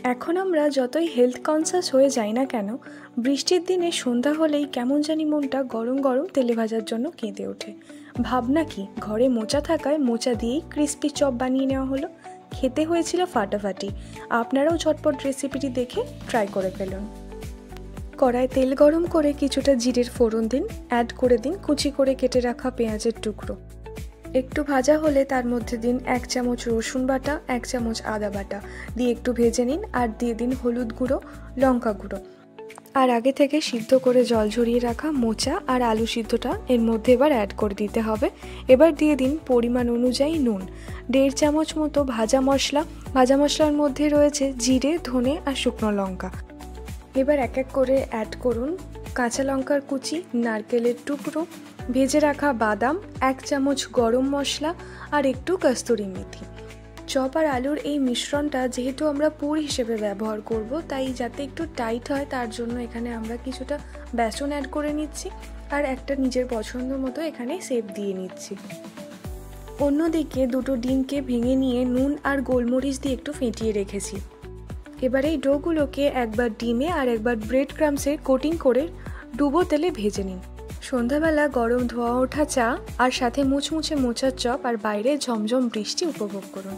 এখন আমরা যতই হেলথ কনসাস হয়ে যাই না কেন, বৃষ্টির দিনে সন্ধ্যা হলেই কেমন জানি মনটা গরম গরম তেলে ভাজার জন্য কেঁদে ওঠে। ভাবনা কি, ঘরে মোচা থাকায় মোচা দিয়েই ক্রিস্পি চপ বানিয়ে নেওয়া হলো। খেতে হয়েছিল ফাটাফাটি। আপনারাও ঝটপট রেসিপিটি দেখে ট্রাই করে ফেলুন। কড়ায় তেল গরম করে কিছুটা জিরের ফোড়ন দিন, অ্যাড করে দিন কুচি করে কেটে রাখা পেঁয়াজের টুকরো। একটু ভাজা হলে তার মধ্যে দিন 1 চামচ রসুন বাটা, 1 চামচ আদা বাটা দিয়ে একটু ভেজে নিন। আর দিয়ে দিন হলুদ গুঁড়ো, লঙ্কা গুঁড়ো, আর আগে থেকে সিদ্ধ করে জল ঝরিয়ে রাখা মোচা আর আলু সিদ্ধটা এর মধ্যে এবার অ্যাড করে দিতে হবে। এবার দিয়ে দিন পরিমাণ অনুযায়ী নুন, 1.5 চামচ মতো ভাজা মশলা। ভাজা মশলার মধ্যে রয়েছে জিরে, ধনে আর শুকনো লঙ্কা। এবার এক এক করে অ্যাড করুন কাঁচা লঙ্কার কুচি, নারকেলের টুকরো, ভেজে রাখা বাদাম, 1 চামচ গরম মশলা আর একটু কস্তুরি মেথি। চপ আর আলুর এই মিশ্রণটা যেহেতু আমরা পুর হিসেবে ব্যবহার করব, তাই যাতে একটু টাইট হয় তার জন্য এখানে আমরা কিছুটা বেসন অ্যাড করে নিচ্ছি আর একটা নিজের পছন্দ মতো এখানে শেপ দিয়ে নিচ্ছি। অন্যদিকে দুটো ডিমকে ভেঙে নিয়ে নুন আর গোলমরিচ দিয়ে একটু ফেটিয়ে রেখেছি। এবার এই ডোগুলোকে একবার ডিমে আর একবার ব্রেড ক্রাম্বসে কোটিং করে ডুবো তেলে ভেজে নিন। সন্ধ্যাবেলা গরম ধোয়া ওঠা চা আর সাথে মুচমুচে মোচার চপ আর বাইরে ঝমঝম বৃষ্টি উপভোগ করুন।